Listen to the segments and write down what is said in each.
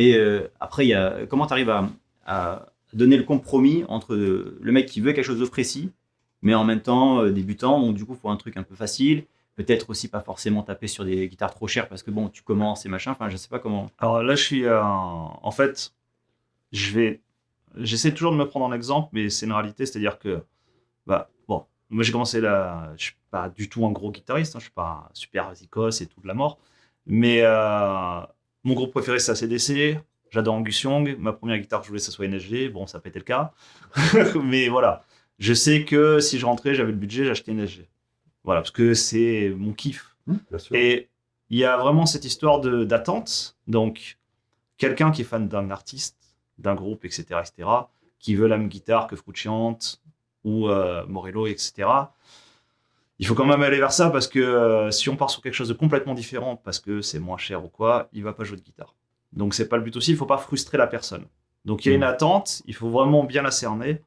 Et après, comment tu arrives à donner le compromis entre le mec qui veut quelque chose de précis, mais en même temps débutant, donc du coup, il faut un truc un peu facile. Peut-être aussi pas forcément taper sur des guitares trop chères parce que bon, tu commences et machin. Enfin, je sais pas comment. Alors là, je suis en fait, je vais, j'essaie toujours de me prendre en exemple, mais c'est une réalité, c'est-à-dire que, bah, bon, moi j'ai commencé là, je suis pas du tout un gros guitariste, hein, je suis pas un super zikos et tout de la mort, mais mon groupe préféré c'est AC/DC. J'adore Angus Young. Ma première guitare que je voulais, ça soit NSG. Bon, ça n'a pas été le cas. Mais voilà. Je sais que si je rentrais, j'avais le budget, j'achetais une SG. Voilà, parce que c'est mon kiff. Bien sûr. Et il y a vraiment cette histoire d'attente. Donc, quelqu'un qui est fan d'un artiste, d'un groupe, etc., etc., qui veut la même guitare que Frusciante ou Morello, etc., il faut quand même aller vers ça parce que si on part sur quelque chose de complètement différent, parce que c'est moins cher ou quoi, il va pas jouer de guitare. Donc, c'est pas le but aussi, il faut pas frustrer la personne. Donc, il y a une attente, il faut vraiment bien la cerner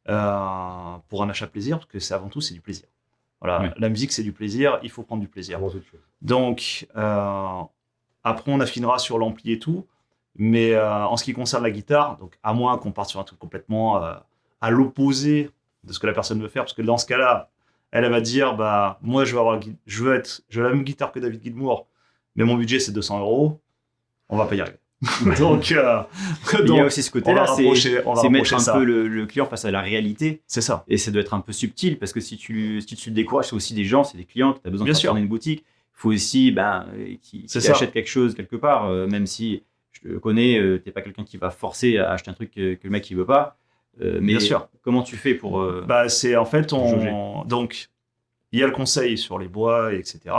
pour un achat plaisir, parce que c'est avant tout, c'est du plaisir. Voilà, Ouais. la musique, c'est du plaisir, il faut prendre du plaisir. Avant toute chose. Donc, après, on affinera sur l'ampli et tout. Mais en ce qui concerne la guitare, donc à moins qu'on parte sur un truc complètement à l'opposé de ce que la personne veut faire, parce que dans ce cas-là, elle va dire, bah, moi, je veux la même guitare que David Gilmour, mais mon budget, c'est 200 euros. On va pas y arriver. donc, Il y a donc, aussi ce on va côté-là, on va c'est mettre rapprocher un ça. peu le client face à la réalité. C'est ça. Et ça doit être un peu subtil parce que si tu le décourages, c'est aussi des gens, c'est des clients que tu as besoin de Bien faire sûr. tourner une boutique. Il faut aussi qui C'est ça. achètent quelque chose quelque part, même si je te connais, tu n'es pas quelqu'un qui va forcer à acheter un truc que le mec ne veut pas. Mais Bien sûr. comment tu fais pour. Bah, c'est en fait, Jauger. donc, il y a le conseil sur les bois, etc.